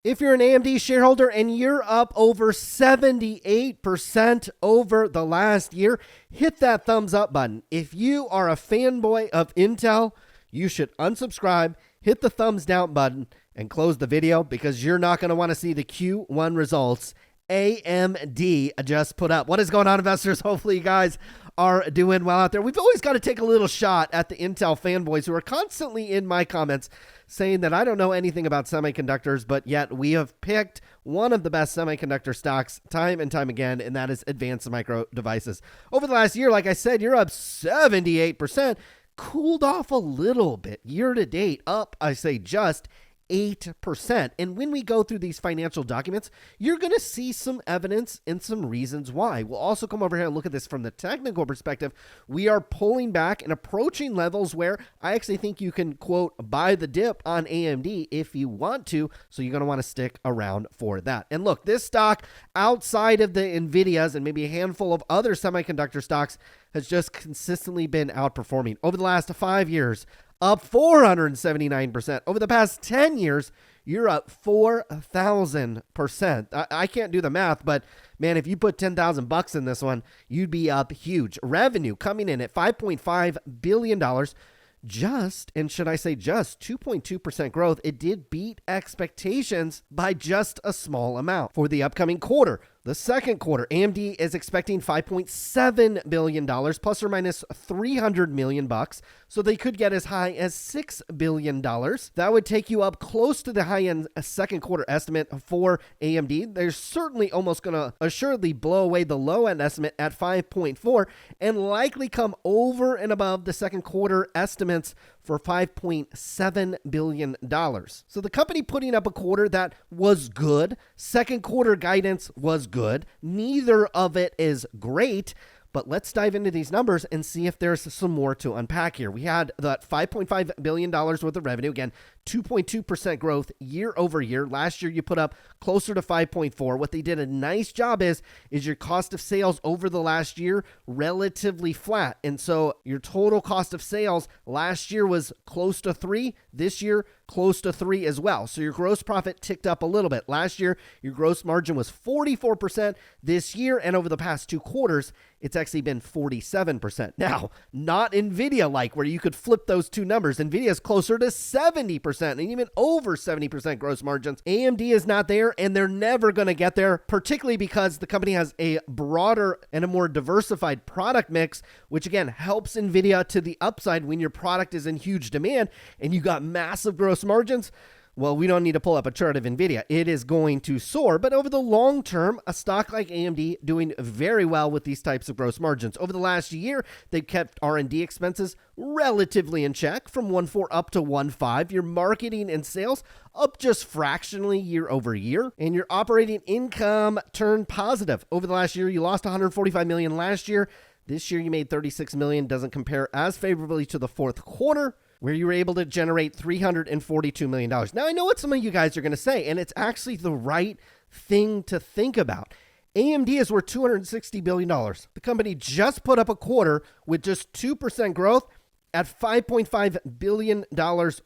If you're an AMD shareholder and you're up over 78% over the last year, hit that thumbs up button. If you are a fanboy of Intel, you should unsubscribe, hit the thumbs down button, and close the video because you're not going to want to see the Q1 results AMD just put up. What is going on, investors? Hopefully you guys are doing well out there. We've always got to take a little shot at the Intel fanboys who are constantly in my comments saying that I don't know anything about semiconductors, but yet we have picked one of the best semiconductor stocks time and time again, and that is Advanced Micro Devices. Over the last year, like I said, you're up 78%, cooled off a little bit. Year to date, up, I say just 8%. And when we go through these financial documents, you're going to see some evidence and some reasons why. We'll also come over here and look at this from the technical perspective. We are pulling back and approaching levels where I actually think you can, quote, buy the dip on AMD if you want to. So you're going to want to stick around for that. And look, this stock outside of the NVIDIAs and maybe a handful of other semiconductor stocks has just consistently been outperforming. Over the last 5 years, up 479%. Over the past 10 years, you're up 4,000%. I can't do the math, but man, if you put $10,000 in this one, you'd be up huge. Revenue coming in at $5.5 billion. Just, and should I say just, 2.2% growth. It did beat expectations by just a small amount. For the upcoming quarter, the second quarter, AMD is expecting $5.7 billion plus or minus $300 million. So they could get as high as $6 billion. That would take you up close to the high end second quarter estimate for AMD. They're certainly almost going to assuredly blow away the low end estimate at 5.4 and likely come over and above the second quarter estimates for $5.7 billion. So the company putting up a quarter that was good. Second quarter guidance was good. Neither of it is great. But let's dive into these numbers and see if there's some more to unpack here. We had that $5.5 billion worth of revenue. Again, 2.2% growth year over year. Last year, you put up closer to 5.4. What they did a nice job is your cost of sales over the last year relatively flat. And so your total cost of sales last year was close to 3. This year, close to 3 as well. So your gross profit ticked up a little bit. Last year, your gross margin was 44%. This year and over the past 2 quarters, it's actually been 47%. Now, not NVIDIA-like, where you could flip those two numbers. NVIDIA is closer to 70% and even over 70% gross margins. AMD is not there, and they're never going to get there, particularly because the company has a broader and a more diversified product mix, which again helps NVIDIA to the upside when your product is in huge demand and you got massive gross margins. Well, we don't need to pull up a chart of NVIDIA. It is going to soar, but over the long term, a stock like AMD doing very well with these types of gross margins. Over the last year, they've kept R&D expenses relatively in check from 1.4 up to 1.5. Your marketing and sales up just fractionally year over year, and your operating income turned positive. Over the last year, you lost $145 million last year. This year, you made $36 million. Doesn't compare as favorably to the fourth quarter, where you were able to generate $342 million. Now, I know what some of you guys are going to say, and it's actually the right thing to think about. AMD is worth $260 billion. The company just put up a quarter with just 2% growth at $5.5 billion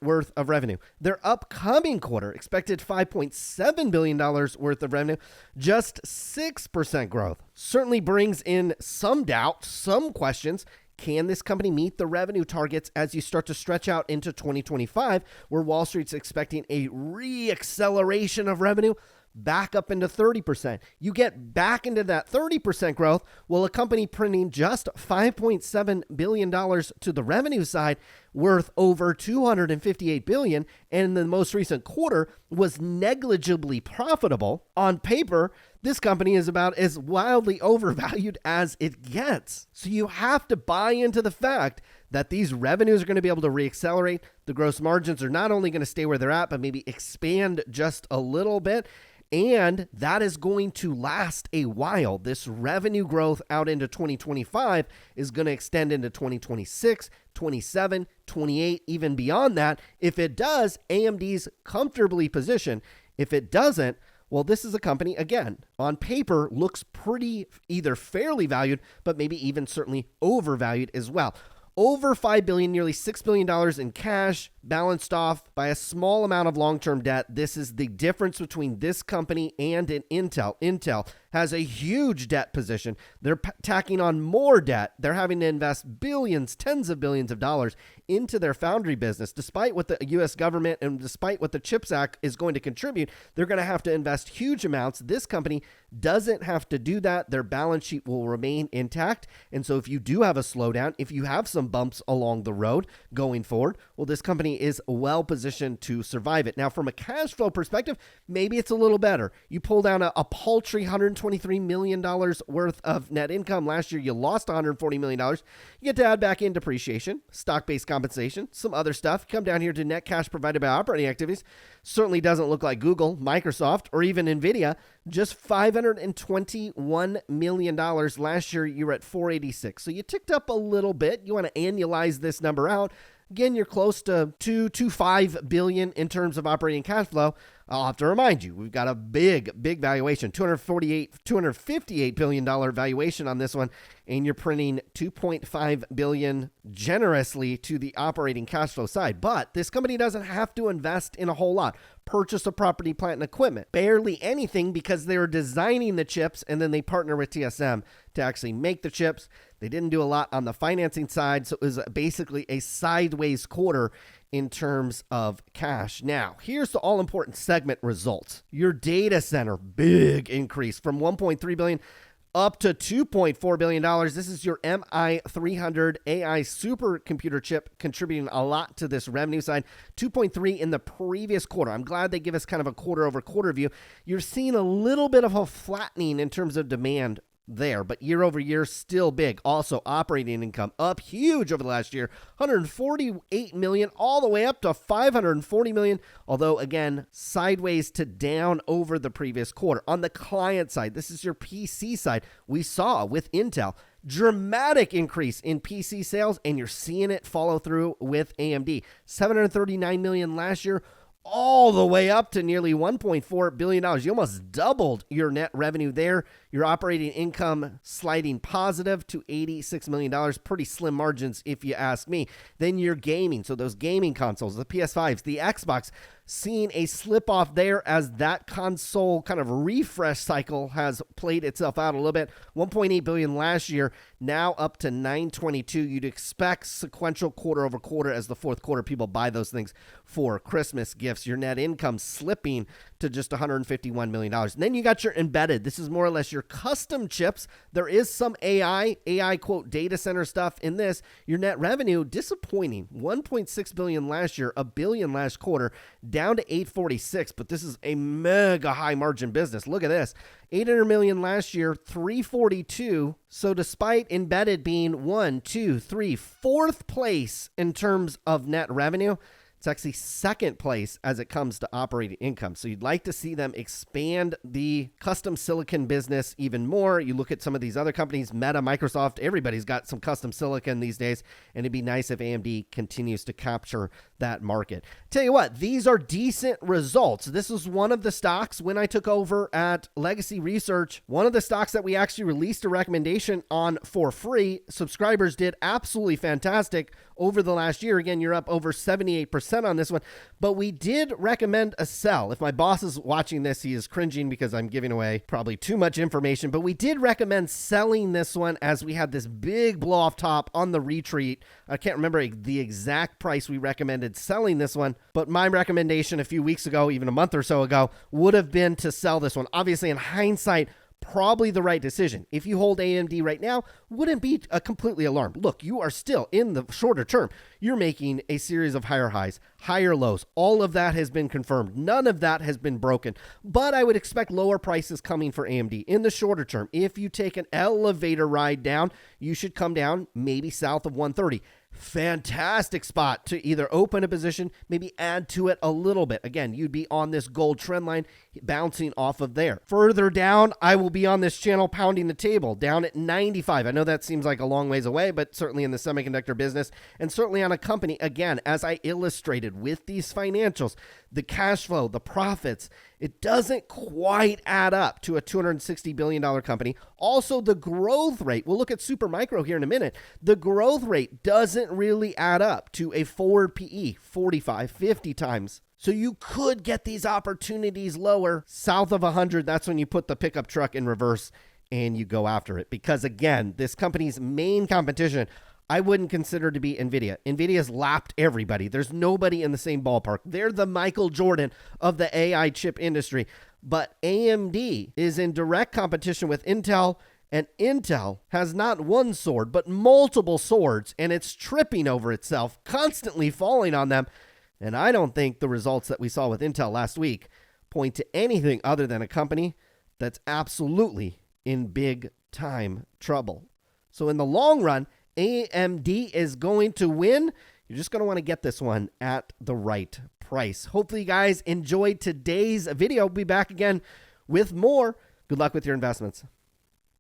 worth of revenue. Their upcoming quarter, expected $5.7 billion worth of revenue, just 6% growth. Certainly brings in some doubt, some questions. Can this company meet the revenue targets as you start to stretch out into 2025, where Wall Street's expecting a re-acceleration of revenue back up into 30%? You get back into that 30% growth, well, a company printing just $5.7 billion to the revenue side, worth over $258 billion, and in the most recent quarter was negligibly profitable. On paper, this company is about as wildly overvalued as it gets. So you have to buy into the fact that these revenues are going to be able to reaccelerate. The gross margins are not only going to stay where they're at, but maybe expand just a little bit. And that is going to last a while. This revenue growth out into 2025 is going to extend into 2026, 27, 28, even beyond that. If it does, AMD's comfortably positioned. If it doesn't, well, this is a company, again, on paper, looks pretty either fairly valued, but maybe even certainly overvalued as well. Over $5 billion, nearly $6 billion in cash, balanced off by a small amount of long-term debt. This is the difference between this company and an Intel. Intel has a huge debt position. They're tacking on more debt. They're having to invest billions, tens of billions of dollars into their foundry business. Despite what the U.S. government and despite what the CHIPS Act is going to contribute, they're going to have to invest huge amounts. This company doesn't have to do that. Their balance sheet will remain intact. And so if you do have a slowdown, if you have some bumps along the road going forward, well, this company is well positioned to survive it. Now, from a cash flow perspective, maybe it's a little better. You pull down a paltry $123 million worth of net income. Last year, you lost $140 million. You get to add back in depreciation, stock-based compensation, some other stuff. Come down here to net cash provided by operating activities. Certainly doesn't look like Google, Microsoft, or even NVIDIA. Just $521 million. Last year, you were at $486. So you ticked up a little bit. You want to annualize this number out. Again, you're close to $2.25 billion in terms of operating cash flow. I'll have to remind you, we've got a big valuation, $258 billion valuation on this one, and you're printing $2.5 billion generously to the operating cash flow side. But this company doesn't have to invest in a whole lot. Purchase of property, plant, and equipment. Barely anything because they were designing the chips and then they partner with TSM to actually make the chips. They didn't do a lot on the financing side, so it was basically a sideways quarter in terms of cash. Now, here's the all-important segment results. Your data center, big increase from $1.3 billion up to $2.4 billion. This is your MI300 AI supercomputer chip contributing a lot to this revenue side. 2.3 in the previous quarter. I'm glad they give us kind of a quarter-over-quarter view. You're seeing a little bit of a flattening in terms of demand there, but year over year still big. Also operating income up huge over the last year, 148 million all the way up to 540 million, although again sideways to down over the previous quarter. On the client side, this is your PC side, we saw with Intel dramatic increase in PC sales, and you're seeing it follow through with AMD. 739 million last year, all the way up to nearly $1.4 billion. You almost doubled your net revenue there. Your operating income sliding positive to $86 million. Pretty slim margins if you ask me. Then your gaming. So those gaming consoles, the PS5s, the Xbox, seeing a slip off there as that console kind of refresh cycle has played itself out a little bit. 1.8 billion last year, now up to 922. You'd expect sequential quarter over quarter as the fourth quarter people buy those things for Christmas gifts. Your net income slipping to just $151 million. And then you got your embedded. This is more or less your custom chips. There is some AI quote data center stuff in this. Your net revenue disappointing. 1.6 billion last year, $1 billion last quarter, down to 846, but this is a mega high margin business. Look at this. 800 million last year, 342. So despite embedded being 1, 2, 3, fourth place in terms of net revenue, it's actually second place as it comes to operating income. So you'd like to see them expand the custom silicon business even more. You look at some of these other companies, Meta, Microsoft, everybody's got some custom silicon these days, and it'd be nice if AMD continues to capture that market. Tell you what, these are decent results. This is one of the stocks when I took over at Legacy Research, one of the stocks that we actually released a recommendation on for free. Subscribers did absolutely fantastic over the last year. Again, you're up over 78% on this one, but we did recommend a sell. If my boss is watching this, he is cringing because I'm giving away probably too much information, but we did recommend selling this one as we had this big blow off top on the retreat. I can't remember the exact price we recommended selling this one, but my recommendation a few weeks ago, even a month or so ago, would have been to sell this one. Obviously, in hindsight, probably the right decision. If you hold AMD right now, wouldn't be completely alarmed. Look, you are still in the shorter term. You're making a series of higher highs, higher lows. All of that has been confirmed. None of that has been broken. But I would expect lower prices coming for AMD in the shorter term. If you take an elevator ride down, you should come down maybe south of 130. Fantastic spot to either open a position, maybe add to it a little bit. Again, you'd be on this gold trend line. bouncing off of there. Further down, I will be on this channel pounding the table down at 95. I know that seems like a long ways away, but certainly in the semiconductor business and certainly on a company, again, as I illustrated with these financials, the cash flow, the profits, it doesn't quite add up to a $260 billion company. Also, the growth rate, we'll look at Supermicro here in a minute. The growth rate doesn't really add up to a forward PE, 45, 50 times. So you could get these opportunities lower, south of 100. That's when you put the pickup truck in reverse and you go after it. Because again, this company's main competition, I wouldn't consider to be NVIDIA. NVIDIA's lapped everybody. There's nobody in the same ballpark. They're the Michael Jordan of the AI chip industry. But AMD is in direct competition with Intel, and Intel has not one sword, but multiple swords, and it's tripping over itself, constantly falling on them. And I don't think the results that we saw with Intel last week point to anything other than a company that's absolutely in big time trouble. So in the long run, AMD is going to win. You're just going to want to get this one at the right price. Hopefully you guys enjoyed today's video. We'll be back again with more. Good luck with your investments.